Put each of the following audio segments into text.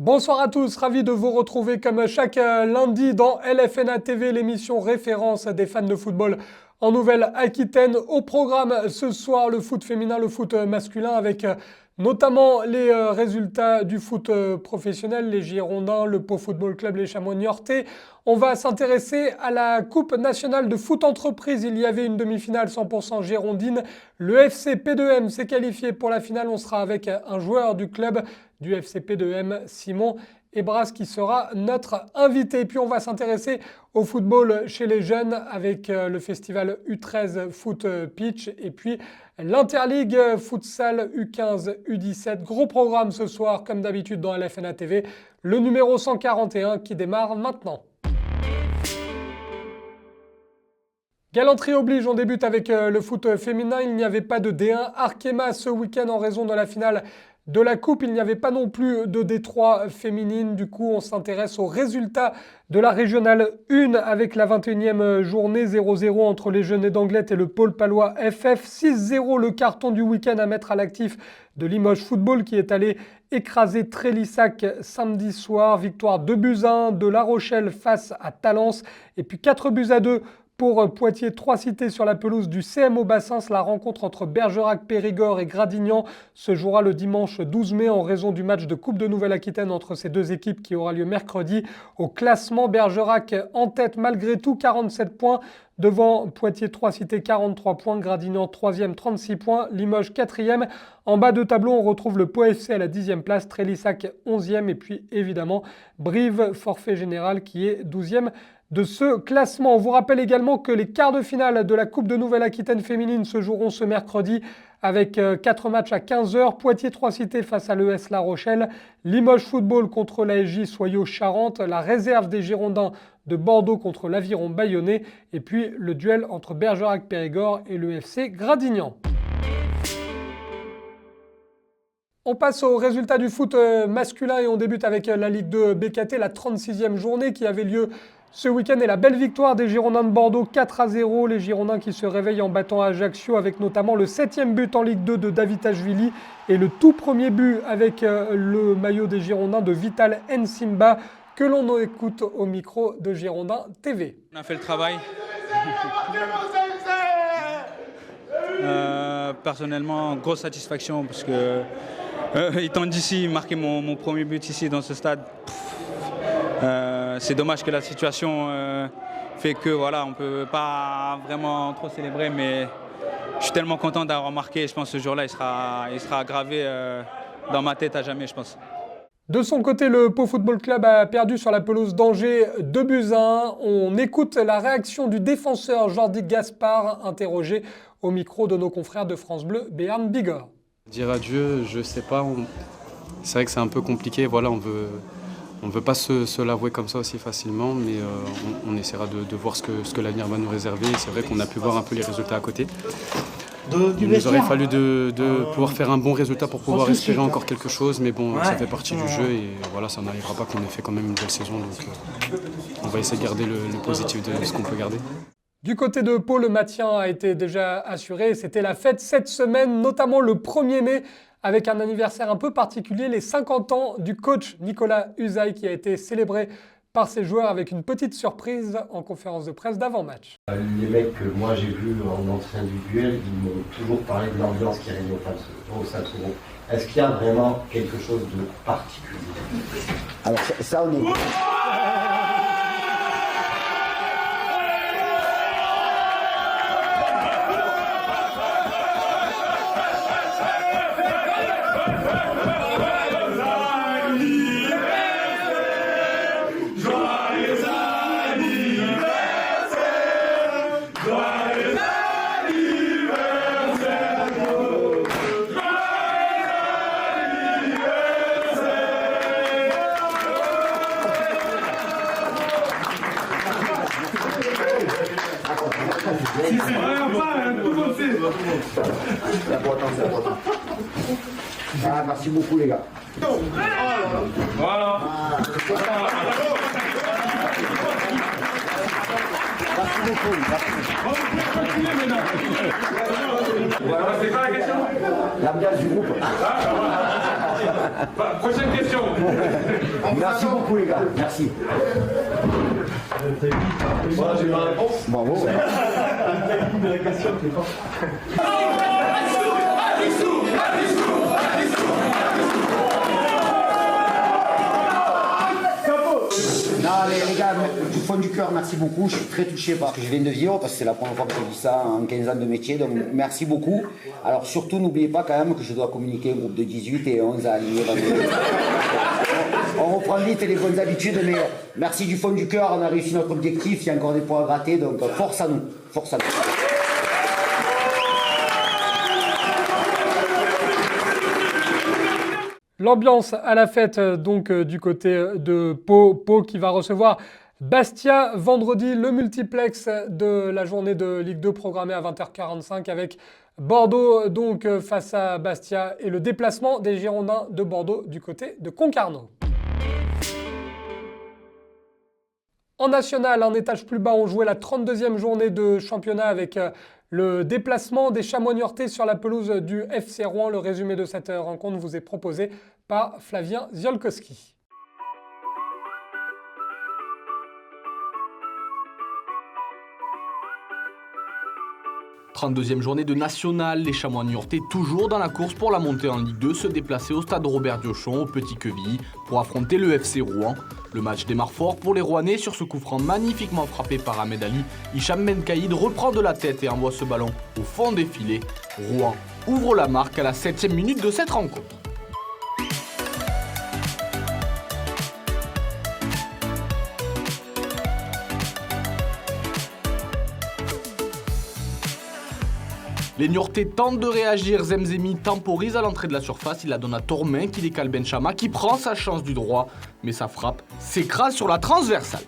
Bonsoir à tous, ravi de vous retrouver comme chaque lundi dans LFNA TV, l'émission référence des fans de football en Nouvelle-Aquitaine. Au programme ce soir, le foot féminin, le foot masculin avec notamment les résultats du foot professionnel, les Girondins, le Pau Football Club, les Chamois niortais. On va s'intéresser à la Coupe nationale de foot entreprise. Il y avait une demi-finale 100% girondine. Le FC P2M s'est qualifié pour la finale. On sera avec un joueur du club du FC P2M, Simon Ebras, qui sera notre invité. Et puis on va s'intéresser au football chez les jeunes avec le festival U13 Foot Pitch et puis l'Interligue Futsal U15 U17. Gros programme ce soir comme d'habitude dans LFNA TV. Le numéro 141 qui démarre maintenant. Galanterie oblige, on débute avec le foot féminin. Il n'y avait pas de D1 Arkema ce week-end en raison de la finale de la Coupe. Il n'y avait pas non plus de D3 féminine. Du coup, on s'intéresse aux résultats de la régionale 1 avec la 21e journée. 0-0 entre les Jeunets d'Anglet et le Pôle Palois FF. 6-0 le carton du week-end à mettre à l'actif de Limoges Football qui est allé écraser Trélissac samedi soir. Victoire 2-1 de La Rochelle face à Talence. Et puis 4-2 pour Poitiers, 3 cités sur la pelouse du CMO Bassins. La rencontre entre Bergerac, Périgord et Gradignan se jouera le dimanche 12 mai en raison du match de Coupe de Nouvelle-Aquitaine entre ces deux équipes qui aura lieu mercredi. Au classement, Bergerac en tête malgré tout, 47 points. Devant Poitiers, 3 cités, 43 points. Gradignan 3e, 36 points. Limoges 4e. En bas de tableau, on retrouve le Pau FC à la 10e place. Trélissac 11e. Et puis évidemment, Brive, forfait général qui est 12e. De ce classement. On vous rappelle également que les quarts de finale de la Coupe de Nouvelle-Aquitaine féminine se joueront ce mercredi avec 4 matchs à 15h. Poitiers 3 cités face à l'ES La Rochelle. Limoges Football contre l'ASJ Soyaux Charente. La réserve des Girondins de Bordeaux contre l'Aviron Bayonnais. Et puis le duel entre Bergerac Périgord et le FC Gradignan. On passe aux résultats du foot masculin et on débute avec la Ligue 2 BKT, la 36e journée qui avait lieu ce week-end et la belle victoire des Girondins de Bordeaux 4-0. Les Girondins qui se réveillent en battant Ajaccio avec notamment le 7e but en Ligue 2 de David Ashvili et le tout premier but avec le maillot des Girondins de Vital Nsimba que l'on écoute au micro de Girondins TV. On a fait le travail. Personnellement, grosse satisfaction parce que étant d'ici, marquer mon premier but ici dans ce stade. C'est dommage que la situation fait que voilà, on ne peut pas vraiment trop célébrer, mais je suis tellement content d'avoir marqué. Je pense que ce jour-là, il sera gravé dans ma tête à jamais, je pense. De son côté, le Pau Football Club a perdu sur la pelouse d'Angers 2-1. On écoute la réaction du défenseur Jordi Gaspard, interrogé au micro de nos confrères de France Bleu, Béarn Bigorre. Dire adieu, je sais pas. C'est vrai que c'est un peu compliqué. Voilà, on veut pas se l'avouer comme ça aussi facilement, mais on essaiera de voir ce que l'avenir va nous réserver. C'est vrai qu'on a pu voir un peu les résultats à côté. Il nous aurait fallu de pouvoir faire un bon résultat pour pouvoir espérer encore quelque chose, mais bon, ça fait partie du jeu et voilà, ça n'arrivera pas qu'on ait fait quand même une belle saison. Donc on va essayer de garder le positif de ce qu'on peut garder. Du côté de Pau, le maintien a été déjà assuré. C'était la fête cette semaine, notamment le 1er mai, avec un anniversaire un peu particulier, les 50 ans du coach Nicolas Usaï qui a été célébré par ses joueurs avec une petite surprise en conférence de presse d'avant-match. Les mecs que moi j'ai vus en entraînement individuel, ils m'ont toujours parlé de l'ambiance qui règne au Stade Second. Est-ce qu'il y a vraiment quelque chose de particulier? Alors ça on est... C'est important, c'est important. Ah, merci beaucoup les gars. Voilà. Merci beaucoup. C'est quoi la question? L'ambiance du groupe. Prochaine question. Merci beaucoup les gars, merci. Voilà, j'ai eu ma réponse. Bravo. De la question, c'est pas. Non les gars, du fond du cœur, merci beaucoup. Je suis très touché par ce que je viens de vivre parce que c'est la première fois que je vis ça en 15 ans de métier. Donc merci beaucoup. Alors surtout, n'oubliez pas quand même que je dois communiquer un groupe de 18 et 11 à aligner. On reprend vite les bonnes habitudes, mais merci du fond du cœur. On a réussi notre objectif. Il y a encore des points à gratter. Donc force à nous. Force à nous. L'ambiance à la fête donc du côté de Pau qui va recevoir Bastia vendredi, le multiplex de la journée de Ligue 2 programmée à 20h45 avec Bordeaux donc face à Bastia et le déplacement des Girondins de Bordeaux du côté de Concarneau. En national, un étage plus bas, on jouait la 32e journée de championnat avec le déplacement des Chamois niortais sur la pelouse du FC Rouen. Le résumé de cette rencontre vous est proposé par Flavien Ziolkowski. 32e journée de national, les Chamois niortais toujours dans la course pour la montée en Ligue 2 se déplaçaient au stade Robert Diochon au Petit Quevilly pour affronter le FC Rouen. Le match démarre fort pour les Rouennais sur ce coup franc magnifiquement frappé par Ahmed Ali. Hicham Benkaïd reprend de la tête et envoie ce ballon au fond des filets. Rouen ouvre la marque à la 7e minute de cette rencontre. Les Niortais tentent de réagir, Zemzemi temporise à l'entrée de la surface, il la donne à Tormin qui décale Benchama qui prend sa chance du droit, mais sa frappe s'écrase sur la transversale.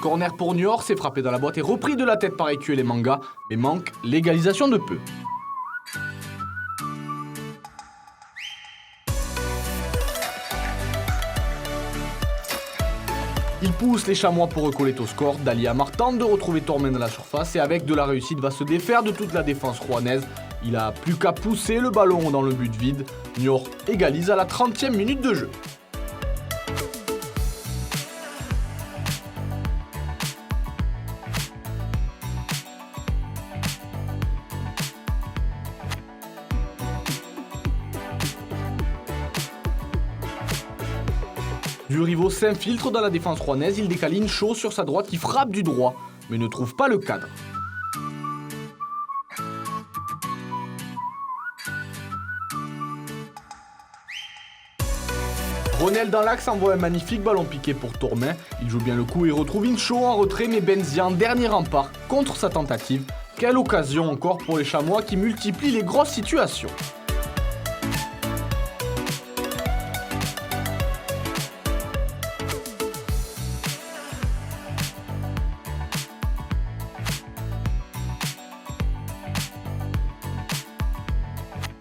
Corner pour Niort, c'est frappé dans la boîte et repris de la tête par Écu et les Mangas, mais manque l'égalisation de peu. Il pousse les Chamois pour recoller au score. Dali Amar tente de retrouver Tormin dans la surface et avec de la réussite va se défaire de toute la défense rouennaise. Il a plus qu'à pousser le ballon dans le but vide. Niort égalise à la 30e minute de jeu. Durivo s'infiltre dans la défense rouennaise, il décale Incho sur sa droite qui frappe du droit, mais ne trouve pas le cadre. Ronel dans l'axe envoie un magnifique ballon piqué pour Tormin, il joue bien le coup et retrouve Incho en retrait, mais Benzia en dernier rempart contre sa tentative. Quelle occasion encore pour les Chamois qui multiplient les grosses situations.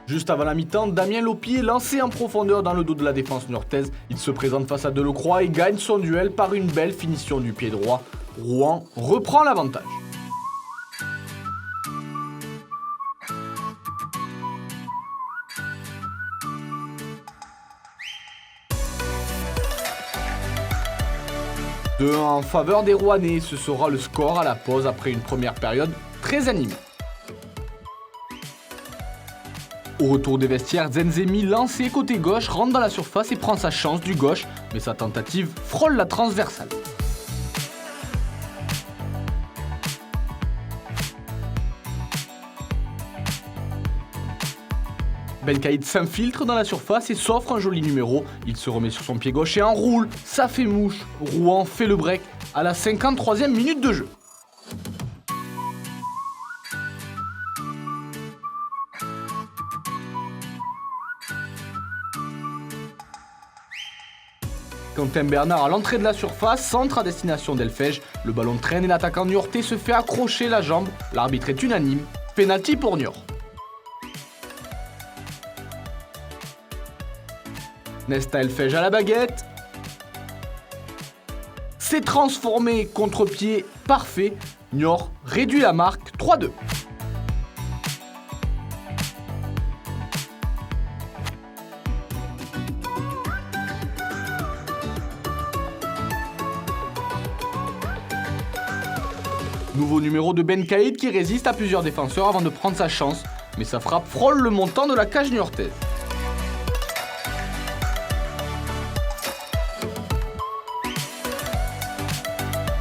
Juste avant la mi-temps, Damien Lopier est lancé en profondeur dans le dos de la défense niortaise. Il se présente face à Delecroix et gagne son duel par une belle finition du pied droit. Rouen reprend l'avantage. « 2-1 en faveur des Rouennais, ce sera le score à la pause après une première période très animée. Au retour des vestiaires, Zenzemi, lancé côté gauche, rentre dans la surface et prend sa chance du gauche, mais sa tentative frôle la transversale. Benkaïd s'infiltre dans la surface et s'offre un joli numéro. Il se remet sur son pied gauche et enroule. Ça fait mouche. Rouen fait le break à la 53e minute de jeu. Quentin Bernard à l'entrée de la surface, centre à destination d'Elfège. Le ballon traîne et l'attaquant niortais se fait accrocher la jambe. L'arbitre est unanime. Pénalty pour Niort. Nesta Elfège à la baguette. C'est transformé, contre-pied parfait. Niort réduit la marque 3-2. Nouveau numéro de Ben Caïd qui résiste à plusieurs défenseurs avant de prendre sa chance, mais sa frappe frôle le montant de la cage niortaise.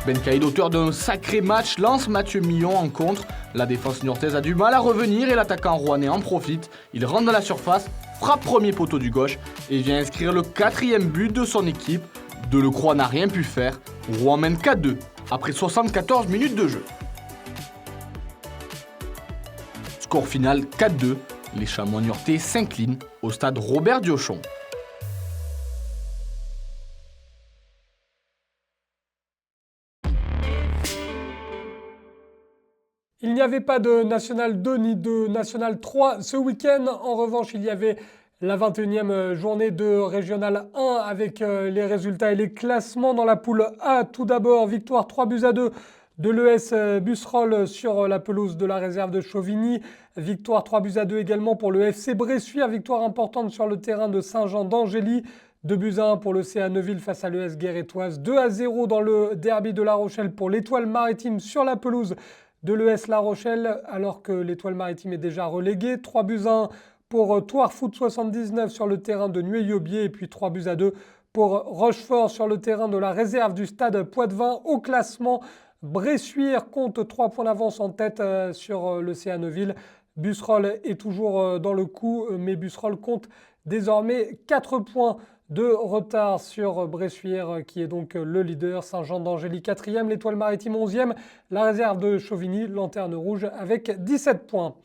Ben Caïd, auteur d'un sacré match, lance Mathieu Millon en contre. La défense niortaise a du mal à revenir et l'attaquant rouennais en profite. Il rentre dans la surface, frappe premier poteau du gauche et vient inscrire le 4e but de son équipe. Delecroix n'a rien pu faire. Rouen mène 4-2 après 74 minutes de jeu. Score final 4-2. Les Chamois niortais s'inclinent au stade Robert Diochon. Il n'y avait pas de National 2 ni de National 3 ce week-end. En revanche, il y avait la 21e journée de Régional 1 avec les résultats et les classements dans la poule A. Tout d'abord, victoire 3-2 de l'ES Busserolles sur la pelouse de la réserve de Chauvigny. Victoire 3-2 également pour le FC Bressuire. Victoire importante sur le terrain de Saint-Jean d'Angély. 2-1 pour le CA Neuville face à l'ES Guérétoise. 2-0 dans le derby de La Rochelle pour l'Étoile Maritime sur la pelouse de l'ES La Rochelle alors que l'Étoile Maritime est déjà reléguée. 3-1 pour Toire Foot 79 sur le terrain de Nueil-Aubier et puis 3-2 pour Rochefort sur le terrain de la réserve du stade Poitevin. Au classement, Bressuire compte 3 points d'avance en tête sur le CA Neuville. Busserolles est toujours dans le coup mais Busserolles compte désormais 4 points de retard sur Bressuire qui est donc le leader. Saint-Jean d'Angély 4e, l'Étoile Maritime 11e, la réserve de Chauvigny, lanterne rouge avec 17 points.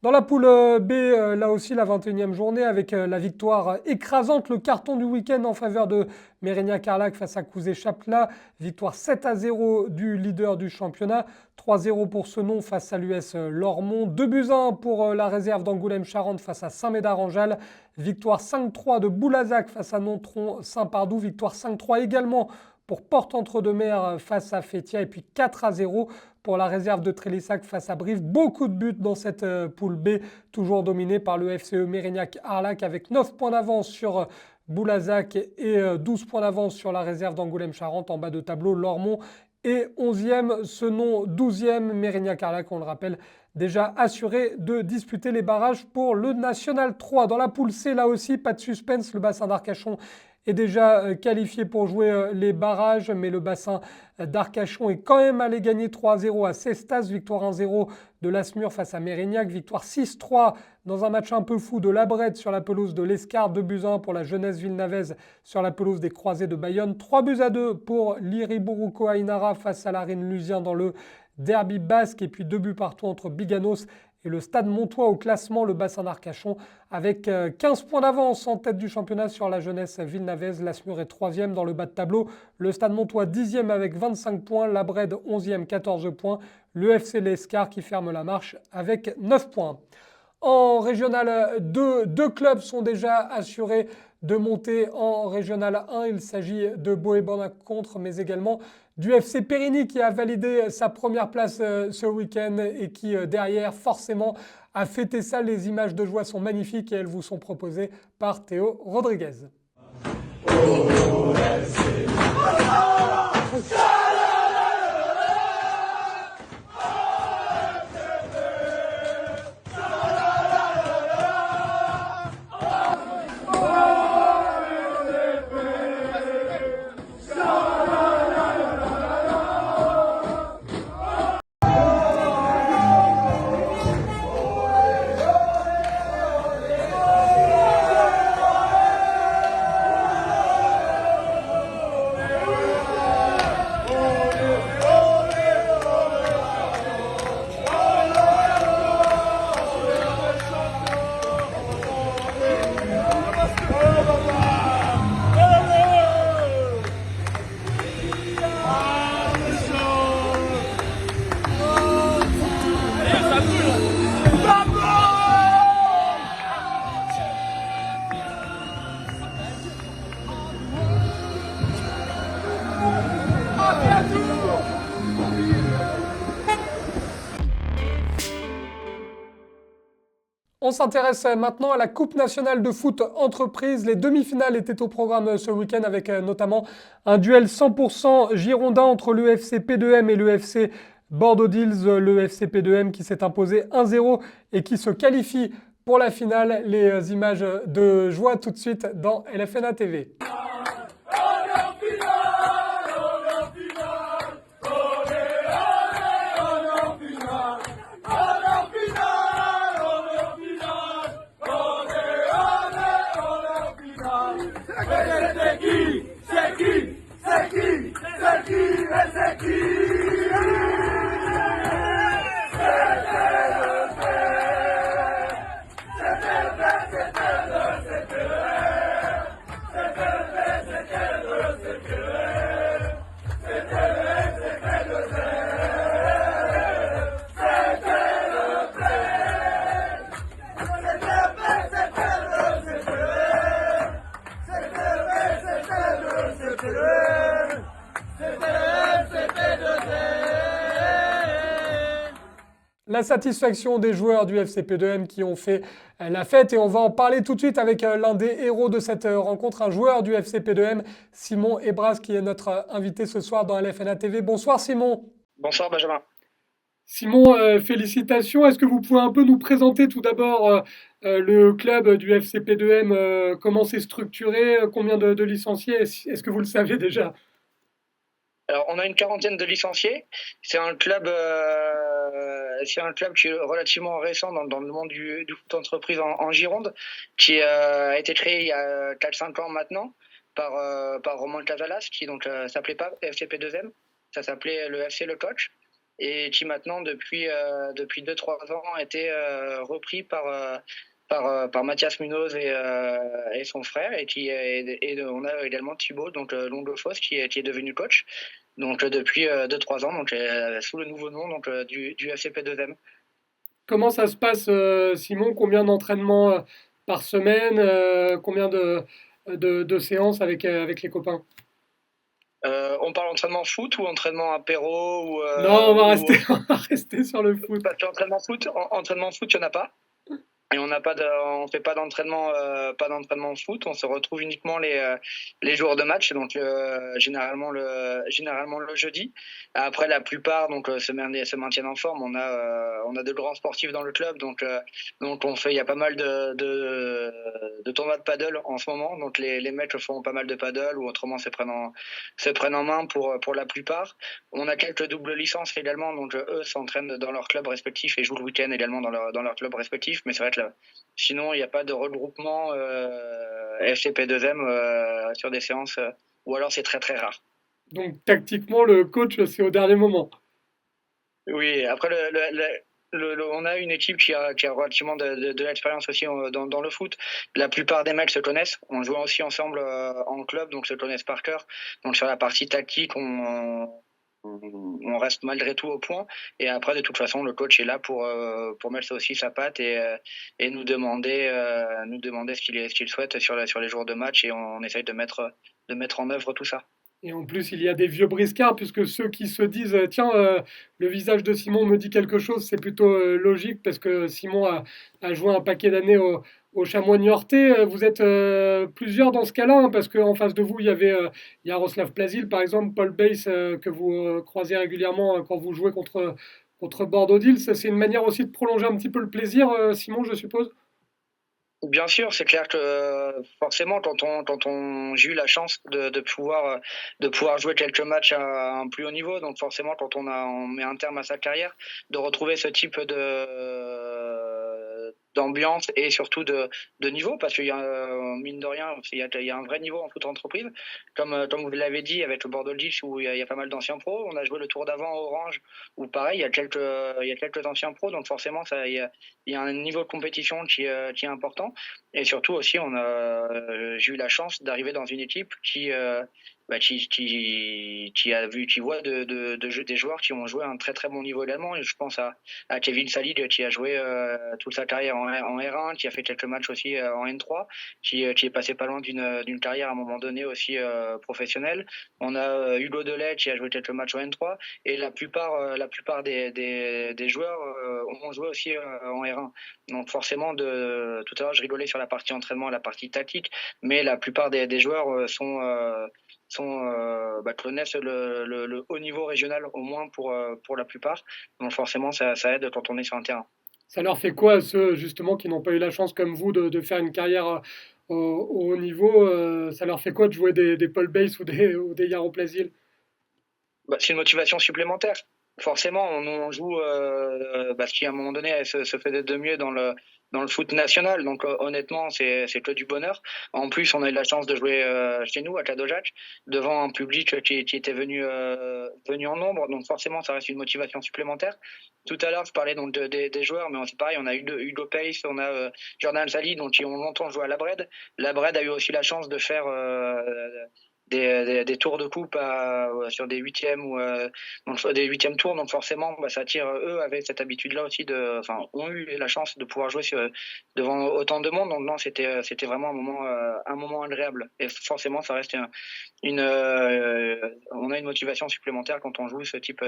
Dans la poule B, là aussi la 21e journée avec la victoire écrasante, le carton du week-end en faveur de Mérignac-Arlac face à Couzé-Chapela. Victoire 7-0 du leader du championnat, 3-0 pour Senon face à l'US Lormont, 2-1 pour la réserve d'Angoulême-Charente face à Saint-Médard-en-Jalles. Victoire 5-3 de Boulazac face à Nontron-Saint-Pardoux. Victoire 5-3 également pour Porte-Entre-deux-Mers face à Fétia. Et puis 4-0 pour la réserve de Trélissac face à Brive. Beaucoup de buts dans cette poule B, toujours dominée par le FCE Mérignac-Arlac avec 9 points d'avance sur Boulazac et 12 points d'avance sur la réserve d'Angoulême-Charente. En bas de tableau, Lormont est 11e, Senon 12e, Mérignac-Arlac, on le rappelle, déjà assuré de disputer les barrages pour le National 3. Dans la poule C, là aussi, pas de suspense, le bassin d'Arcachon est déjà qualifié pour jouer les barrages, mais le bassin d'Arcachon est quand même allé gagner 3-0 à Cestas, victoire 1-0 de l'Asmur face à Mérignac, victoire 6-3 dans un match un peu fou de Labrette sur la pelouse de l'Escar, 2-1 pour la jeunesse villenavaise sur la pelouse des Croisés de Bayonne, 3-2 pour l'Iriburuco Ainara face à l'Arène Lusien dans le derby basque, et puis 2 buts partout entre Biganos et le Stade Montois au classement, le bassin d'Arcachon avec 15 points d'avance en tête du championnat sur la jeunesse villenavaise. L'Asmur est 3e dans le bas de tableau, le Stade Montois 10e avec 25 points, la Brède 11e 14 points, le FC L'Escar qui ferme la marche avec 9 points. En Régional 2, 2 clubs sont déjà assurés de monter en Régional 1. Il s'agit de Boé-Bonnat-Contre, mais également du FC Périgny qui a validé sa première place ce week-end et qui derrière forcément a fêté ça. Les images de joie sont magnifiques et elles vous sont proposées par Théo Rodriguez. On s'intéresse maintenant à la Coupe nationale de foot entreprise. Les demi-finales étaient au programme ce week-end avec notamment un duel 100% girondin entre l'UFC P2M et l'UFC Bordeaux Deals. L'UFC P2M qui s'est imposé 1-0 et qui se qualifie pour la finale. Les images de joie tout de suite dans LFNA TV. La satisfaction des joueurs du FCP2M qui ont fait la fête et on va en parler tout de suite avec l'un des héros de cette rencontre, un joueur du FCP2M, Simon Ebras, qui est notre invité ce soir dans LFNA TV. Bonsoir Simon. Bonsoir Benjamin. Simon, félicitations. Est-ce que vous pouvez un peu nous présenter tout d'abord le club du FCP2M, comment c'est structuré, combien de licenciés, est-ce que vous le savez déjà? Alors, on a une quarantaine de licenciés. C'est un club qui est relativement récent dans le monde du foot entreprise en Gironde, qui a été créé il y a 4-5 ans maintenant par Romain Cavalas, qui donc s'appelait pas FCP2M, ça s'appelait le FC Le Coach, et qui maintenant depuis 2-3 ans a été repris par Mathias Munoz et son frère, et on a également Thibaut, donc Longophos, qui est devenu coach, donc depuis 2-3 ans, donc sous le nouveau nom donc du FCP2M. Comment ça se passe, Simon? Combien d'entraînements par semaine? Combien de séances avec les copains? On parle entraînement foot ou entraînement apéro ou, non, on va rester sur le foot. Parce qu'entraînement foot, il n'y en a pas. Et on fait pas d'entraînement foot. On se retrouve uniquement les jours de match, donc généralement le jeudi. Après, la plupart se maintiennent en forme. On a de grands sportifs dans le club, donc il y a pas mal de tournois de paddle en ce moment. Donc les mecs font pas mal de paddle ou autrement se prennent en main pour la plupart. On a quelques doubles licences également, donc eux s'entraînent dans leur club respectif et jouent le week-end également dans leur club respectif. Mais c'est vrai que sinon, il n'y a pas de regroupement FCP2M sur des séances, ou alors c'est très très rare. Donc tactiquement, le coach, c'est au dernier moment. Oui, après on a une équipe qui a relativement de l'expérience aussi dans le foot. La plupart des mecs se connaissent. On joue aussi ensemble en club, donc se connaissent par cœur. Donc sur la partie tactique, on reste malgré tout au point, et après de toute façon le coach est là pour mettre aussi sa patte et nous demander ce qu'il souhaite sur les jours de match, et on essaye de mettre en œuvre tout ça. Et en plus, il y a des vieux briscards, puisque ceux qui se disent tiens, le visage de Simon me dit quelque chose, c'est plutôt logique, parce que Simon a joué un paquet d'années au Chamois Niortais. Vous êtes plusieurs dans ce cas-là, hein, parce qu'en face de vous, il y avait Yaroslav Plazil, par exemple, Paul Bass, que vous croisez régulièrement quand vous jouez contre Bordeaux Deals. C'est une manière aussi de prolonger un petit peu le plaisir, Simon, je suppose? Bien sûr, c'est clair que forcément, j'ai eu la chance de pouvoir jouer quelques matchs à un plus haut niveau, donc forcément, quand on met un terme à sa carrière, de retrouver ce type d'ambiance et surtout de niveau, parce qu'il y a, mine de rien, il y a un vrai niveau en foot entreprise, comme vous l'avez dit, avec le Bordeaux Leafs où il y a pas mal d'anciens pros. On a joué le tour d'avant à Orange, où pareil, il y a quelques anciens pros, donc forcément, il y a un niveau de compétition qui est important. Et surtout aussi, j'ai eu la chance d'arriver dans une équipe qui voit des joueurs qui ont joué à un très très bon niveau également. Et je pense à Kevin Salid, qui a joué toute sa carrière en R1, qui a fait quelques matchs aussi en N3, qui est passé pas loin d'une carrière à un moment donné aussi professionnelle. On a Hugo Delay qui a joué quelques matchs en N3, et la plupart des joueurs ont joué aussi en R1. Donc forcément, tout à l'heure je rigolais sur la partie entraînement, la partie tactique, mais la plupart des joueurs connaissent le haut niveau régional au moins pour la plupart. Donc forcément, ça aide quand on est sur un terrain. Ça leur fait quoi à ceux justement qui n'ont pas eu la chance comme vous de faire une carrière au haut niveau ça leur fait quoi de jouer des Paul Bass ou des Yaro Plasil? C'est une motivation supplémentaire. Forcément, on joue ce qui à un moment donné se fait de mieux dans le foot national. Donc honnêtement, c'est que du bonheur. En plus, on a eu la chance de jouer chez nous à Cadojac devant un public qui était venu en nombre. Donc forcément, ça reste une motivation supplémentaire. Tout à l'heure, je parlais donc des joueurs, mais c'est pareil. On a eu Hugo Pace, on a Jordan Sali, donc qui ont longtemps joué à la Bred. La Bred a eu aussi la chance de faire des tours de coupe sur des huitièmes ou des huitièmes tours, donc forcément ça attire eux avec cette habitude là aussi ont eu la chance de pouvoir jouer devant autant de monde. Donc non, c'était vraiment un moment agréable, et forcément ça reste on a une motivation supplémentaire quand on joue ce type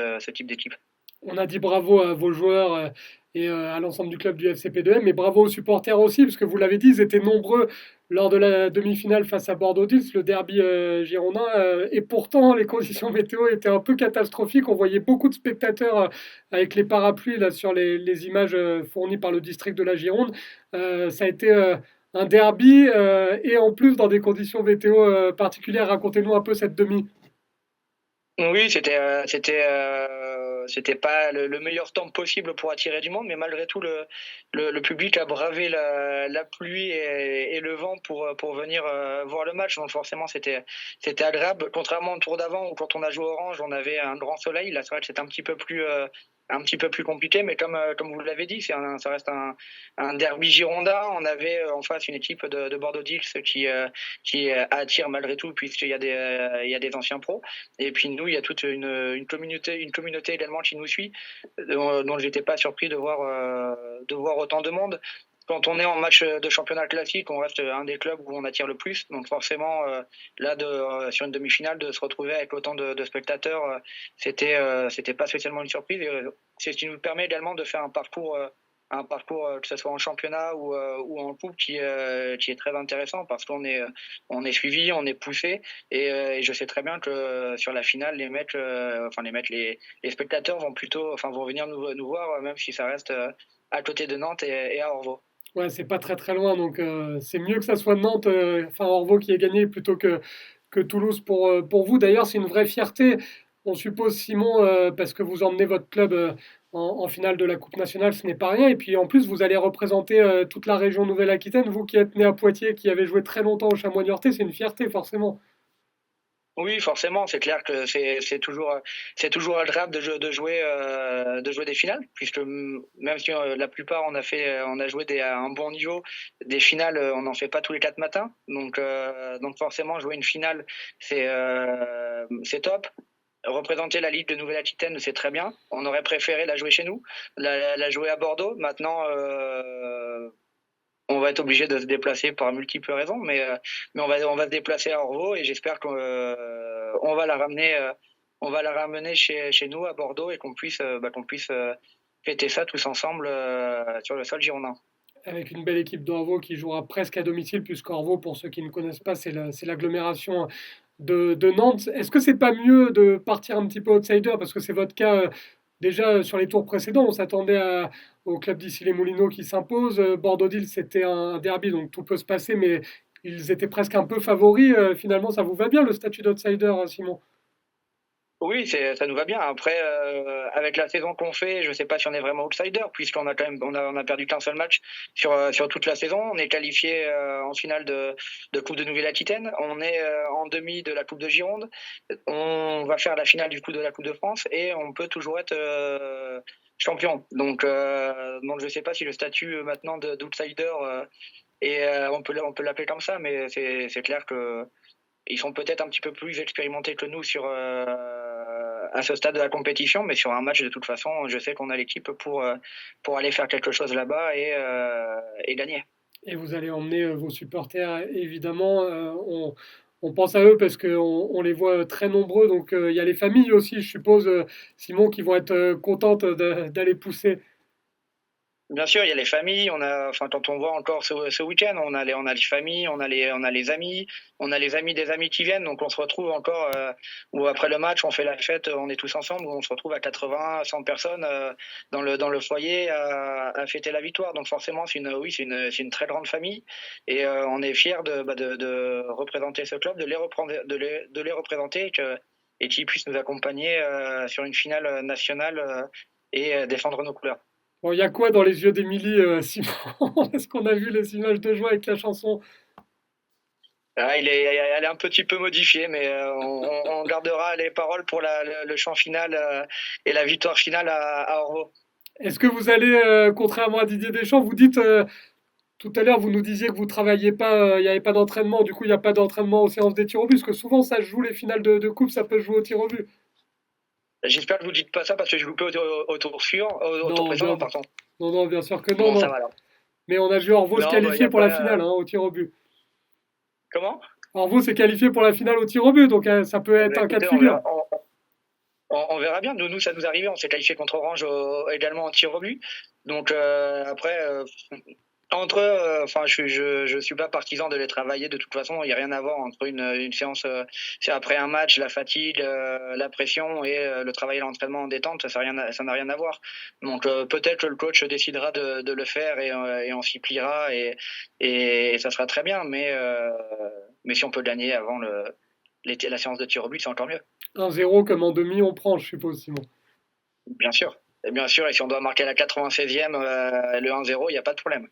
d'équipe. On a dit bravo à vos joueurs et à l'ensemble du club du FCP2M, mais bravo aux supporters aussi, parce que vous l'avez dit, ils étaient nombreux lors de la demi-finale face à Bordeaux-Dils, le derby girondin, et pourtant les conditions météo étaient un peu catastrophiques. On voyait beaucoup de spectateurs avec les parapluies là, sur les images fournies par le district de la Gironde. Ça a été un derby et en plus dans des conditions météo particulières. Racontez-nous un peu cette demi. Oui, c'était pas le meilleur temps possible pour attirer du monde, mais malgré tout, le public a bravé la pluie et le vent pour venir voir le match. Donc forcément, c'était agréable. Contrairement au tour d'avant où quand on a joué Orange, on avait un grand soleil. Là, c'est vrai que c'était un petit peu plus compliqué, mais comme vous l'avez dit, ça reste un derby girondin. On avait en face une équipe de Bordeaux-Dils qui attire malgré tout, puisqu'il y a des anciens pros. Et puis nous, il y a toute une communauté également qui nous suit, dont j'étais pas surpris de voir autant de monde. Quand on est en match de championnat classique, on reste un des clubs où on attire le plus. Donc forcément, sur une demi-finale, de se retrouver avec autant de spectateurs, c'était pas spécialement une surprise. Et, c'est ce qui nous permet également de faire un parcours que ce soit en championnat ou en coupe, qui est très intéressant, parce qu'on est suivi, on est poussé, et je sais très bien que sur la finale, les spectateurs vont venir nous voir, même si ça reste à côté de Nantes et à Orvaux. Ouais, c'est pas très très loin, donc c'est mieux que ça soit Nantes, enfin Orvaux qui ait gagné plutôt que Toulouse pour vous. D'ailleurs, c'est une vraie fierté. On suppose, Simon, parce que vous emmenez votre club en finale de la Coupe nationale, ce n'est pas rien. Et puis en plus, vous allez représenter toute la région Nouvelle-Aquitaine. Vous qui êtes né à Poitiers, qui avez joué très longtemps au Chamois niortais, c'est une fierté forcément. Oui, forcément, c'est clair que c'est toujours agréable de jouer des finales, puisque même si la plupart on a joué à un bon niveau, des finales on n'en fait pas tous les 4 matins, donc forcément jouer une finale c'est top. Représenter la Ligue de Nouvelle-Aquitaine, c'est très bien. On aurait préféré la jouer chez nous, la jouer à Bordeaux. Maintenant, on va être obligé de se déplacer par multiples raisons, mais on va se déplacer à Orvaux, et j'espère qu'on va la ramener, chez nous à Bordeaux, et qu'on puisse fêter ça tous ensemble sur le sol girondin. Avec une belle équipe d'Orvaux qui jouera presque à domicile, puisqu'Orvaux, pour ceux qui ne connaissent pas, c'est l'agglomération de Nantes. Est-ce que c'est pas mieux de partir un petit peu outsider, parce que c'est votre cas déjà sur les tours précédents, on s'attendait au club d'ici les Moulineaux qui s'impose. Bordeaux-Dils, c'était un derby, donc tout peut se passer, mais ils étaient presque un peu favoris. Finalement, ça vous va bien le statut d'outsider, Simon? Oui, ça nous va bien. Après, avec la saison qu'on fait, je ne sais pas si on est vraiment outsider, puisqu'on a quand même on a perdu qu'un seul match sur toute la saison. On est qualifié en finale de Coupe de Nouvelle-Aquitaine. On est en demi de la Coupe de Gironde. On va faire la finale du coup de la Coupe de France, et on peut toujours être champion. Donc je ne sais pas si le statut maintenant d'outsider on peut l'appeler comme ça, mais c'est clair que ils sont peut-être un petit peu plus expérimentés que nous à ce stade de la compétition, mais sur un match, de toute façon, je sais qu'on a l'équipe pour aller faire quelque chose là-bas et gagner. Et vous allez emmener vos supporters, évidemment. On pense à eux parce qu'on les voit très nombreux. Donc, il y a les familles aussi, je suppose, Simon, qui vont être contentes d'aller pousser. Bien sûr, il y a les familles. Quand on voit encore ce week-end, on a les familles, on a les amis, on a les amis des amis qui viennent. Donc on se retrouve encore, ou après le match, on fait la fête, on est tous ensemble, où on se retrouve à 80, 100 personnes dans le foyer à fêter la victoire. Donc forcément, c'est une très grande famille, et on est fiers de représenter ce club, de les représenter, et qu'ils puissent nous accompagner sur une finale nationale et défendre nos couleurs. Bon, il y a quoi dans les yeux d'Émilie, Simon? Est-ce qu'on a vu les images de joie avec la chanson? Elle est un petit peu modifiée, mais on gardera les paroles pour le chant final et la victoire finale à Orvaux. Est-ce que vous allez, contrairement à Didier Deschamps, vous dites, tout à l'heure, vous nous disiez que vous ne travailliez pas, il n'y avait pas d'entraînement, du coup, il n'y a pas d'entraînement aux séances des tirs au but, parce que souvent, ça se joue les finales de coupe, ça peut se jouer au tir au but. J'espère que vous ne dites pas ça parce que je loupé au tour suivant, au tour précédent, pardon. Non, bien sûr que non. Bon, ça va alors. Mais on a vu Orvaux se qualifier pour la finale au tir au but. Comment? Orvaux s'est qualifié pour la finale au tir au but, donc ça peut être un cas de figure. On verra bien. Nous, ça nous arrivait. On s'est qualifié contre Orange également en tir au but. Donc après, je suis pas partisan de les travailler. De toute façon, il n'y a rien à voir entre une séance, c'est après un match, la fatigue, la pression et le travail et l'entraînement en détente, ça n'a rien à voir. Donc peut-être que le coach décidera de le faire et on s'y pliera et ça sera très bien. Mais si on peut gagner avant la séance de tir au but, c'est encore mieux. 1-0 comme en demi, on prend, je suppose, Simon. Bien sûr. Et si on doit marquer la 96e, le 1-0, il n'y a pas de problème.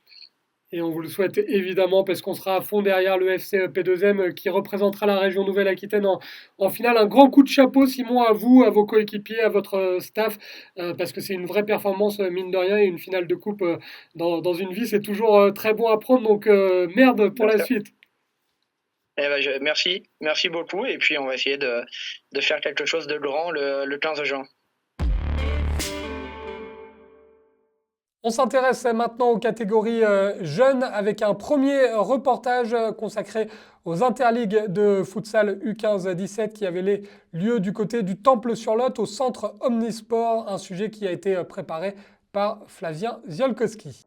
Et on vous le souhaite évidemment parce qu'on sera à fond derrière le FC P2M qui représentera la région Nouvelle-Aquitaine en finale. Un grand coup de chapeau, Simon, à vous, à vos coéquipiers, à votre staff, parce que c'est une vraie performance, mine de rien, et une finale de coupe dans une vie, c'est toujours très bon à prendre. Donc merde pour la suite. Merci beaucoup. Et puis on va essayer de faire quelque chose de grand le 15 juin. On s'intéresse maintenant aux catégories jeunes avec un premier reportage consacré aux interligues de futsal U15-17 qui avaient lieu du côté du Temple-sur-Lot au centre Omnisport, un sujet qui a été préparé par Flavien Ziolkowski.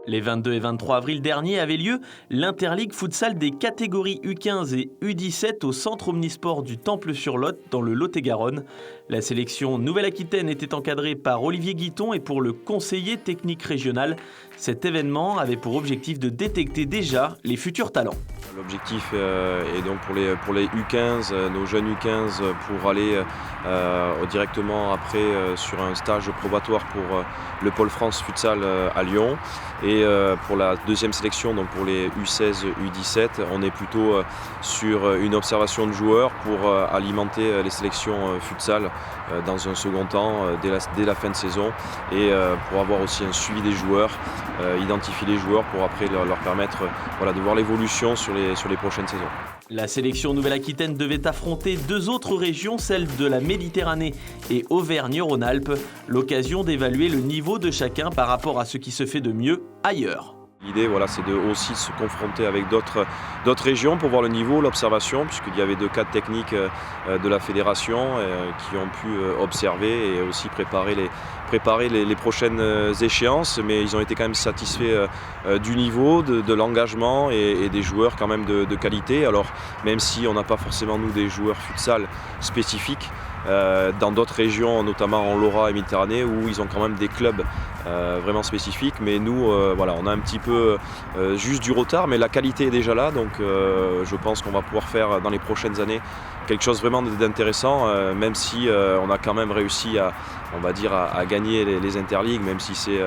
Les 22 et 23 avril dernier avait lieu l'Interligue futsal des catégories U15 et U17 au centre Omnisport du Temple-sur-Lot dans le Lot-et-Garonne. La sélection Nouvelle-Aquitaine était encadrée par Olivier Guiton et pour le conseiller technique régional, cet événement avait pour objectif de détecter déjà les futurs talents. L'objectif est donc pour les U15, nos jeunes U15, pour aller directement après sur un stage probatoire pour le Pôle France Futsal à Lyon. Et pour la deuxième sélection, donc pour les U16, U17, on est plutôt sur une observation de joueurs pour alimenter les sélections futsal dans un second temps, dès la fin de saison, et pour avoir aussi un suivi des joueurs, identifier les joueurs pour après leur permettre de voir l'évolution sur les prochaines saisons. La sélection Nouvelle-Aquitaine devait affronter deux autres régions, celles de la Méditerranée et Auvergne-Rhône-Alpes, l'occasion d'évaluer le niveau de chacun par rapport à ce qui se fait de mieux ailleurs. L'idée, c'est de aussi se confronter avec d'autres régions pour voir le niveau, l'observation, puisqu'il y avait deux cadres techniques de la fédération qui ont pu observer et aussi préparer les prochaines échéances, mais ils ont été quand même satisfaits du niveau, de l'engagement et des joueurs quand même de qualité. Alors même si on n'a pas forcément nous des joueurs futsal spécifiques, dans d'autres régions, notamment en Laura et Méditerranée, où ils ont quand même des clubs vraiment spécifiques, mais nous on a un petit peu juste du retard, mais la qualité est déjà là, donc je pense qu'on va pouvoir faire dans les prochaines années quelque chose vraiment d'intéressant, même si on a quand même réussi à gagner les interligues, même si c'est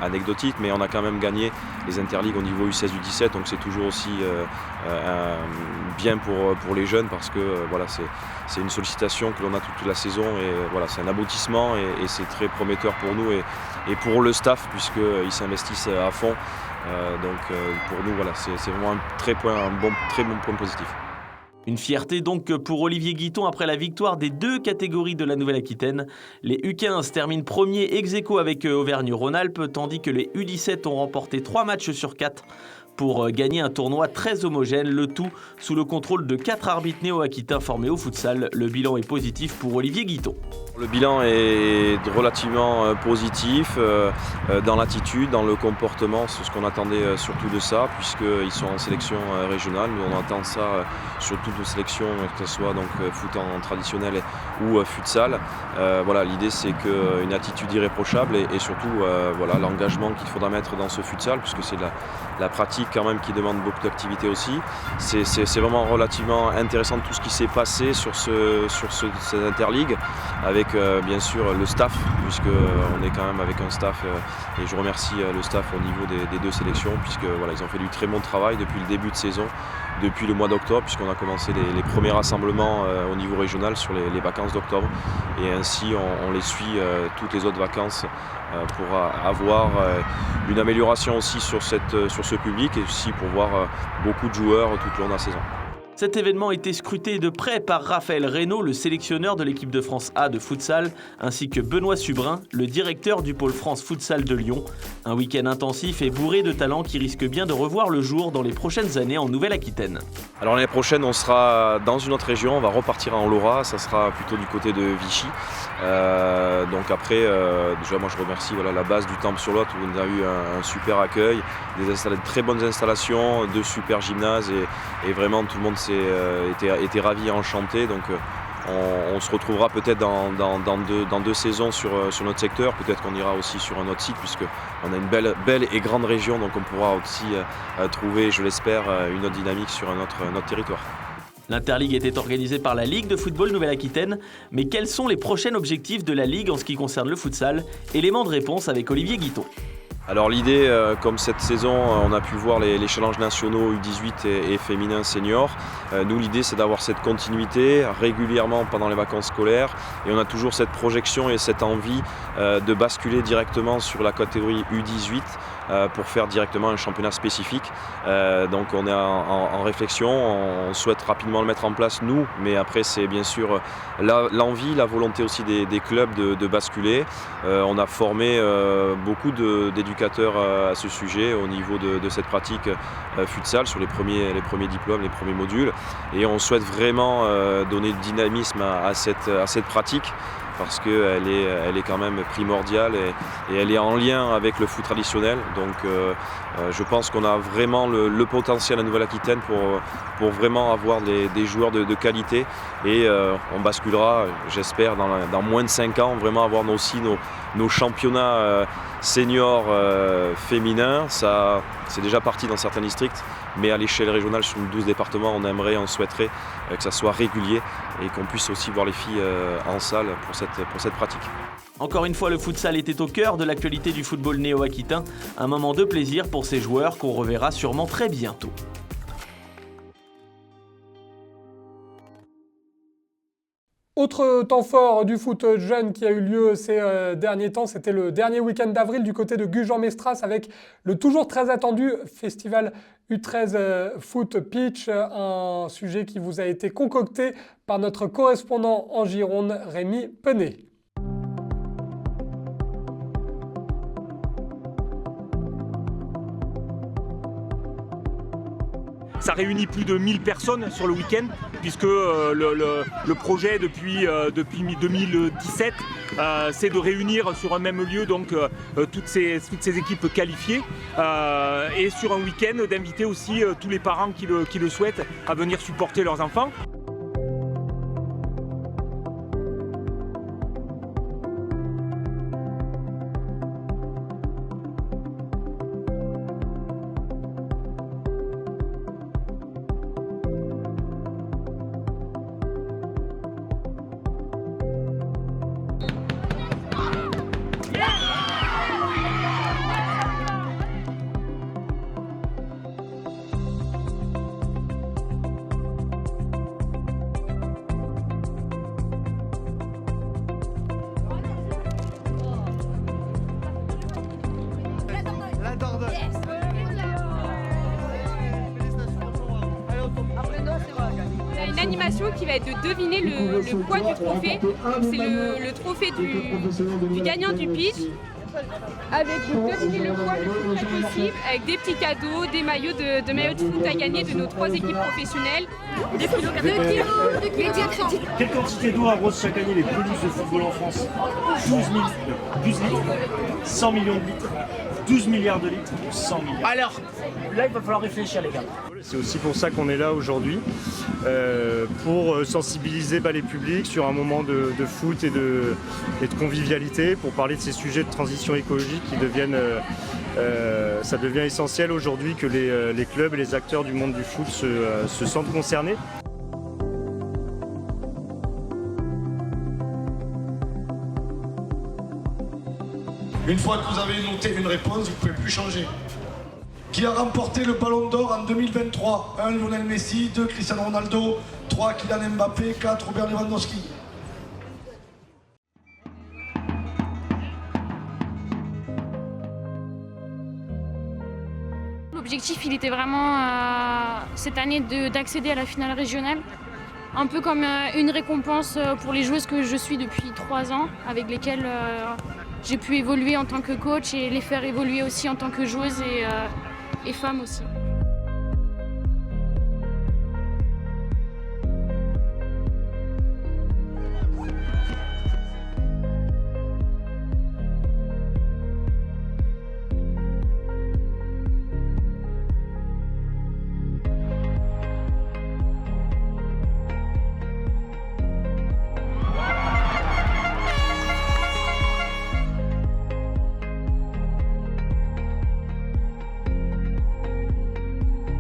anecdotique, mais on a quand même gagné les interligues au niveau U16, U17, donc c'est toujours aussi bien pour les jeunes, parce que c'est une sollicitation que l'on a toute la saison, et c'est un aboutissement, et c'est très prometteur pour nous et pour le staff, puisqu'ils s'investissent à fond. Donc pour nous, c'est vraiment un très bon point positif. Une fierté donc pour Olivier Guiton après la victoire des 2 catégories de la Nouvelle-Aquitaine. Les U15 terminent premier ex-aequo avec Auvergne-Rhône-Alpes, tandis que les U17 ont remporté 3 matchs sur 4 pour gagner un tournoi très homogène, le tout sous le contrôle de 4 arbitres néo-aquitains formés au futsal. Le bilan est positif pour Olivier Guiton. Le bilan est relativement positif dans l'attitude, dans le comportement, c'est ce qu'on attendait surtout de ça, puisqu'ils sont en sélection régionale. Nous on attend ça sur toutes nos sélections, que ce soit donc foot en traditionnel ou futsal. Voilà, l'idée c'est qu'une attitude irréprochable et surtout voilà, l'engagement qu'il faudra mettre dans ce futsal, puisque c'est la pratique quand même qui demande beaucoup d'activité aussi. C'est vraiment relativement intéressant tout ce qui s'est passé sur cette interligue, avec bien sûr le staff, puisqu'on est quand même avec un staff et je remercie le staff au niveau des 2 sélections, puisque voilà, ils ont fait du très bon travail depuis le début de saison, depuis le mois d'octobre, puisqu'on a commencé les premiers rassemblements au niveau régional sur les vacances d'octobre, et ainsi on les suit toutes les autres vacances pour avoir une amélioration aussi sur ce public, et aussi pour voir beaucoup de joueurs tout au long de la saison. Cet événement a été scruté de près par Raphaël Reynaud, le sélectionneur de l'équipe de France A de futsal, ainsi que Benoît Subrin, le directeur du pôle France Futsal de Lyon. Un week-end intensif et bourré de talents qui risque bien de revoir le jour dans les prochaines années en Nouvelle-Aquitaine. Alors l'année prochaine, on sera dans une autre région, on va repartir en Laura, ça sera plutôt du côté de Vichy. Donc après, déjà moi je remercie la base du Temple-sur-Lot où on a eu un super accueil, de très bonnes installations, 2 super gymnases et vraiment tout le monde était ravi et enchanté. Donc on se retrouvera peut-être dans 2 saisons sur notre secteur, peut-être qu'on ira aussi sur un autre site, puisqu'on a une belle et grande région, donc on pourra aussi trouver, je l'espère, une autre dynamique sur notre territoire. L'Interligue était organisée par la Ligue de football Nouvelle-Aquitaine, mais quels sont les prochains objectifs de la Ligue en ce qui concerne le futsal? Élément de réponse avec Olivier Guiton. Alors l'idée, comme cette saison, on a pu voir les challenges nationaux U18 et féminins seniors. Nous, l'idée, c'est d'avoir cette continuité régulièrement pendant les vacances scolaires. Et on a toujours cette projection et cette envie de basculer directement sur la catégorie U18 pour faire directement un championnat spécifique. Donc on est en réflexion, on souhaite rapidement le mettre en place, nous. Mais après, c'est bien sûr l'envie, la volonté aussi des clubs de basculer. On a formé beaucoup d'éducateurs à ce sujet au niveau de cette pratique futsal sur les premiers diplômes, les premiers modules, et on souhaite vraiment donner du dynamisme à cette pratique, parce qu'elle est quand même primordiale et elle est en lien avec le foot traditionnel. Donc je pense qu'on a vraiment le potentiel à Nouvelle-Aquitaine pour vraiment avoir des joueurs de qualité, et on basculera, j'espère, dans moins de 5 ans, vraiment avoir aussi nos championnats seniors féminins. Ça, c'est déjà parti dans certains districts, mais à l'échelle régionale, sur 12 départements, on souhaiterait que ça soit régulier et qu'on puisse aussi voir les filles en salle pour cette pratique. Encore une fois, le futsal était au cœur de l'actualité du football néo-aquitain. Un moment de plaisir pour ces joueurs qu'on reverra sûrement très bientôt. Autre temps fort du foot jeune qui a eu lieu ces derniers temps, c'était le dernier week-end d'avril du côté de Gujan-Mestras avec le toujours très attendu festival U13 Foot Pitch, un sujet qui vous a été concocté par notre correspondant en Gironde, Rémi Penet. Ça réunit plus de 1000 personnes sur le week-end, puisque le projet depuis 2017, c'est de réunir sur un même lieu donc, toutes ces équipes qualifiées, et sur un week-end d'inviter aussi tous les parents qui le souhaitent à venir supporter leurs enfants. animation qui va être de deviner le poids du trophée. C'est le trophée du gagnant du pitch. Avec deviner le poids le plus près possible, avec des petits cadeaux, des maillots de maillots de foot à gagner de nos 3 équipes professionnelles. 2 kilos. Quelle quantité d'eau arrose chaque année les pelouses de football en France? 12 litres, 100 millions de litres, 12 milliards de litres, 100 milliards. Alors, là il va falloir réfléchir les gars. C'est aussi pour ça qu'on est là aujourd'hui, pour sensibiliser les publics sur un moment de foot et de convivialité, pour parler de ces sujets de transition écologique qui deviennent, ça devient essentiel aujourd'hui que les clubs et les acteurs du monde du foot se sentent concernés. Une fois que vous avez noté une réponse, vous ne pouvez plus changer. Qui a remporté le Ballon d'Or en 2023? 1. Lionel Messi, 2. Cristiano Ronaldo, 3. Kylian Mbappé, 4. Robert Lewandowski. L'objectif, il était vraiment cette année d'accéder à la finale régionale. Un peu comme une récompense pour les joueuses que je suis depuis 3 ans, avec lesquelles j'ai pu évoluer en tant que coach et les faire évoluer aussi en tant que joueuse et femme aussi.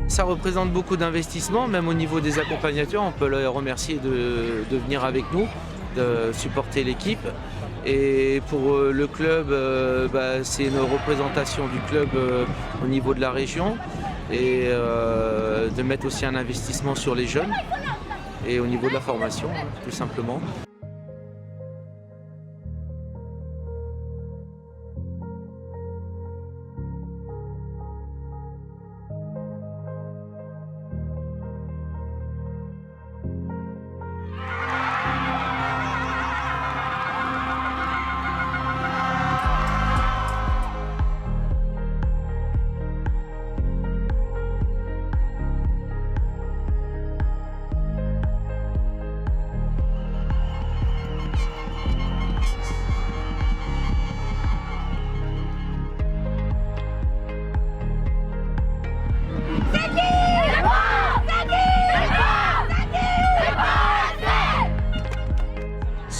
Ça représente beaucoup d'investissement, même au niveau des accompagnateurs, on peut les remercier de venir avec nous, de supporter l'équipe. Et pour le club, c'est une représentation du club au niveau de la région et de mettre aussi un investissement sur les jeunes et au niveau de la formation, tout simplement.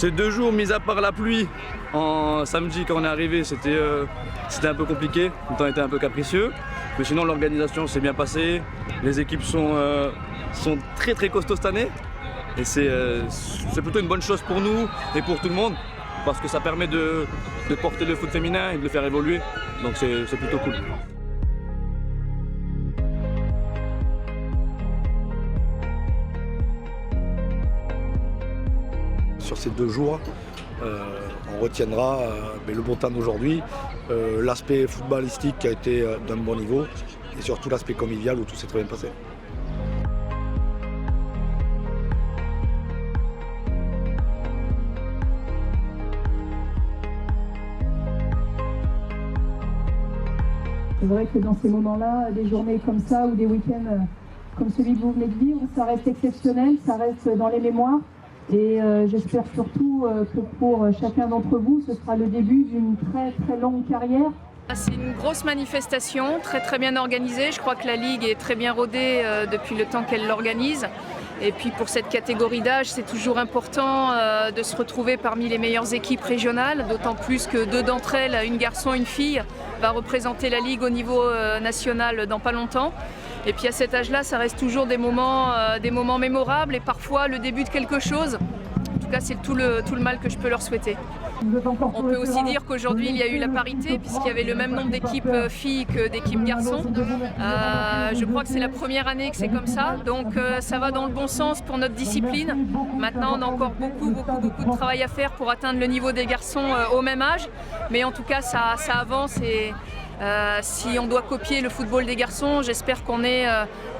Ces 2 jours, mis à part la pluie, en samedi quand on est arrivé, c'était un peu compliqué, le temps était un peu capricieux. Mais sinon l'organisation s'est bien passée, les équipes sont très très costauds cette année. Et c'est plutôt une bonne chose pour nous et pour tout le monde, parce que ça permet de porter le foot féminin et de le faire évoluer. Donc c'est plutôt cool. Sur ces 2 jours, on retiendra le bon temps d'aujourd'hui, l'aspect footballistique qui a été d'un bon niveau et surtout l'aspect convivial où tout s'est très bien passé. C'est vrai que dans ces moments-là, des journées comme ça ou des week-ends comme celui que vous venez de vivre, ça reste exceptionnel, ça reste dans les mémoires. Et j'espère surtout que pour chacun d'entre vous, ce sera le début d'une très très longue carrière. C'est une grosse manifestation, très très bien organisée. Je crois que la Ligue est très bien rodée depuis le temps qu'elle l'organise. Et puis pour cette catégorie d'âge, c'est toujours important de se retrouver parmi les meilleures équipes régionales, d'autant plus que 2 d'entre elles, une garçon, une fille, va représenter la Ligue au niveau national dans pas longtemps. Et puis à cet âge-là, ça reste toujours des moments mémorables et parfois le début de quelque chose. En tout cas, c'est tout le mal que je peux leur souhaiter. On peut aussi dire qu'aujourd'hui, il y a eu la parité puisqu'il y avait le même nombre d'équipes filles que d'équipes garçons. Je crois que c'est la première année que c'est comme ça, donc ça va dans le bon sens pour notre discipline. Maintenant, on a encore beaucoup de travail à faire pour atteindre le niveau des garçons au même âge, mais en tout cas, ça avance et si on doit copier le football des garçons, j'espère qu'on est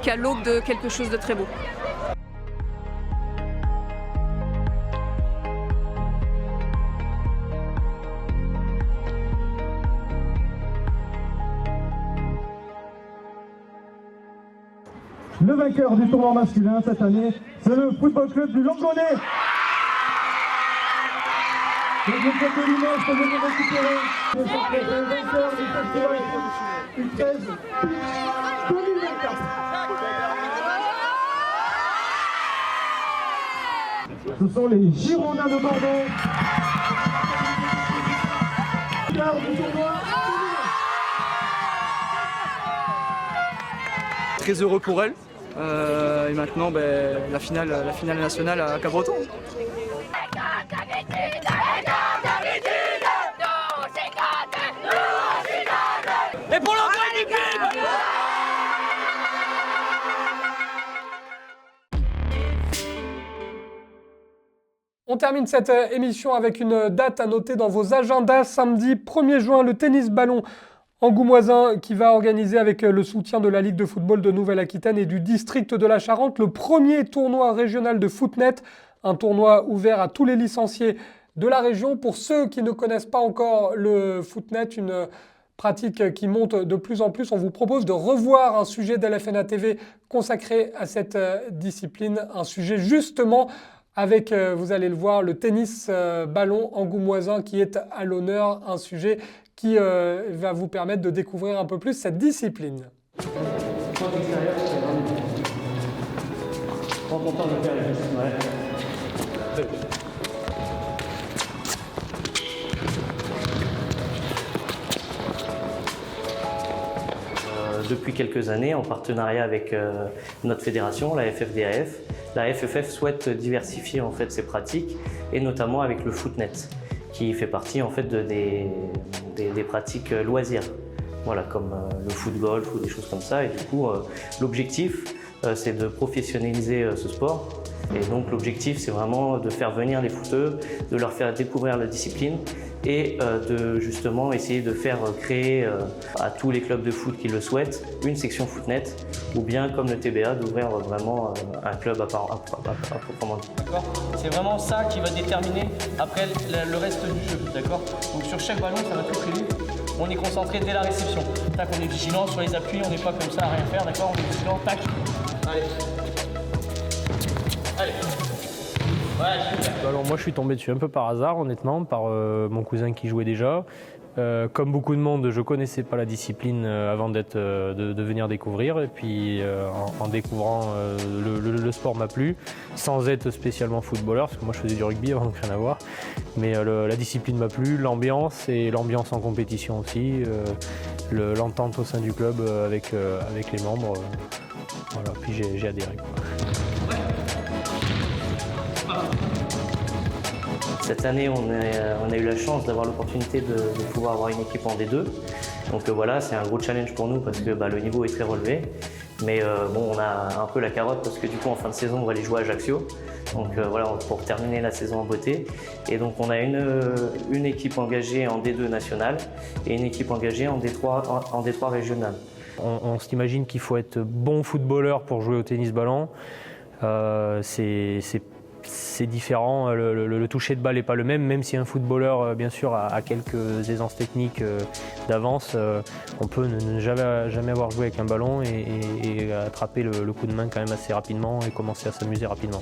qu'à l'aube de quelque chose de très beau. Le vainqueur du tournoi masculin cette année, c'est le Football Club du Longonnet. Le groupe de Limoges peut venir récupérer le vainqueur du festival U13 2024. Ce sont les Girondins de Bordeaux. Quart du tournoi. Très heureux pour elle. Et maintenant, la finale nationale à Cabreton. Et pour l'entrée du pub. On termine cette émission avec une date à noter dans vos agendas. Samedi 1er juin, le tennis ballon Angoumoisin qui va organiser avec le soutien de la Ligue de football de Nouvelle-Aquitaine et du district de la Charente le premier tournoi régional de Footnet, un tournoi ouvert à tous les licenciés de la région. Pour ceux qui ne connaissent pas encore le Footnet, une pratique qui monte de plus en plus, on vous propose de revoir un sujet d'LFNA TV consacré à cette discipline, un sujet justement avec, vous allez le voir, le tennis ballon Angoumoisin qui est à l'honneur, un sujet qui va vous permettre de découvrir un peu plus cette discipline. Depuis quelques années, en partenariat avec notre fédération, la FFDAF, la FFF souhaite diversifier en fait ses pratiques et notamment avec le Footnet, qui fait partie en fait des pratiques loisirs, voilà, comme le foot-golf ou des choses comme ça. Et du coup, l'objectif, c'est de professionnaliser ce sport. Et donc l'objectif, c'est vraiment de faire venir les footeux, de leur faire découvrir la discipline et de justement essayer de faire créer à tous les clubs de foot qui le souhaitent une section Footnet, ou bien comme le TBA, d'ouvrir vraiment un club à proprement dit. D'accord ? C'est vraiment ça qui va déterminer après le reste du jeu, d'accord ? Donc sur chaque ballon, ça va tout prévu. On est concentré dès la réception. Tac, on est vigilant sur les appuis, on n'est pas comme ça à rien faire, d'accord ? On est vigilant, tac. Allez. Allez. Ouais, alors moi je suis tombé dessus un peu par hasard honnêtement, par mon cousin qui jouait déjà. Comme beaucoup de monde, je ne connaissais pas la discipline avant de venir découvrir. Et puis en découvrant, le sport m'a plu, sans être spécialement footballeur, parce que moi je faisais du rugby avant, donc rien à voir. Mais la discipline m'a plu, l'ambiance et l'ambiance en compétition aussi, l'entente au sein du club avec les membres. Voilà, puis j'ai adhéré. Cette année, on a eu la chance d'avoir l'opportunité de pouvoir avoir une équipe en D2. Donc voilà, c'est un gros challenge pour nous parce que le niveau est très relevé. Mais bon, on a un peu la carotte parce que du coup, en fin de saison, on va aller jouer à Ajaccio. Donc voilà, pour terminer la saison en beauté. Et donc on a une équipe engagée en D2 nationale et une équipe engagée en D3 régionale. On s'imagine qu'il faut être bon footballeur pour jouer au tennis ballon. C'est différent, le toucher de balle n'est pas le même si un footballeur bien sûr a quelques aisances techniques d'avance, on peut ne jamais avoir joué avec un ballon et attraper le coup de main quand même assez rapidement et commencer à s'amuser rapidement.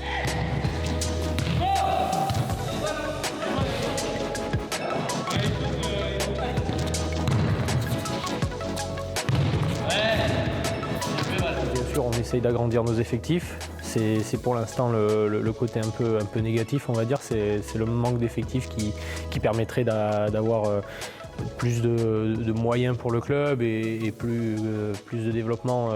Bien sûr, on essaye d'agrandir nos effectifs. C'est pour l'instant le côté un peu négatif, on va dire. C'est le manque d'effectifs qui permettrait d'avoir plus de moyens pour le club et plus de développement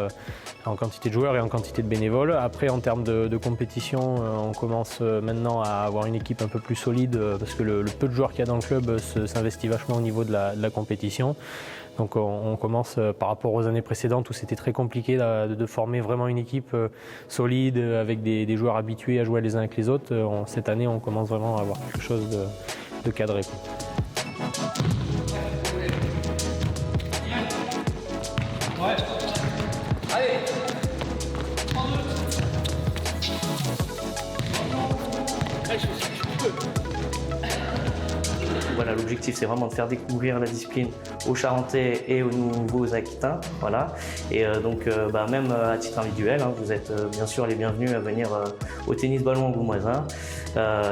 en quantité de joueurs et en quantité de bénévoles. Après, en termes de compétition, on commence maintenant à avoir une équipe un peu plus solide parce que le peu de joueurs qu'il y a dans le club s'investit vachement au niveau de la compétition. Donc on commence par rapport aux années précédentes où c'était très compliqué de former vraiment une équipe solide avec des joueurs habitués à jouer les uns avec les autres. Cette année, on commence vraiment à avoir quelque chose de cadré. Ouais. Allez. Voilà, l'objectif c'est vraiment de faire découvrir la discipline aux Charentais et aux nouveaux Aquitains. Voilà. Et donc même à titre individuel, hein, vous êtes bien sûr les bienvenus à venir au tennis ballon Angoumoisin.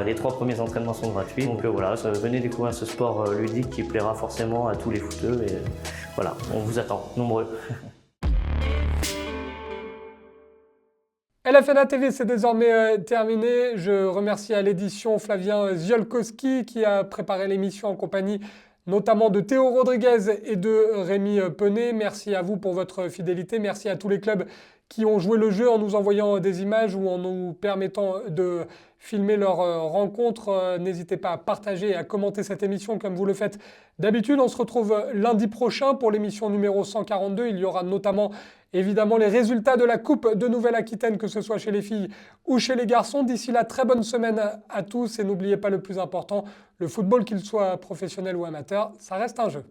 Les 3 premiers entraînements sont gratuits. Donc voilà, venez découvrir ce sport ludique qui plaira forcément à tous les footeux. Et voilà, on vous attend, nombreux. LFNA TV, c'est désormais terminé. Je remercie à l'édition Flavien Ziolkowski qui a préparé l'émission en compagnie notamment de Théo Rodriguez et de Rémi Penet. Merci à vous pour votre fidélité. Merci à tous les clubs qui ont joué le jeu en nous envoyant des images ou en nous permettant de filmer leurs rencontres. N'hésitez pas à partager et à commenter cette émission comme vous le faites d'habitude. On se retrouve lundi prochain pour l'émission numéro 142. Il y aura notamment évidemment les résultats de la Coupe de Nouvelle-Aquitaine, que ce soit chez les filles ou chez les garçons. D'ici là, très bonne semaine à tous et n'oubliez pas le plus important, le football, qu'il soit professionnel ou amateur, ça reste un jeu.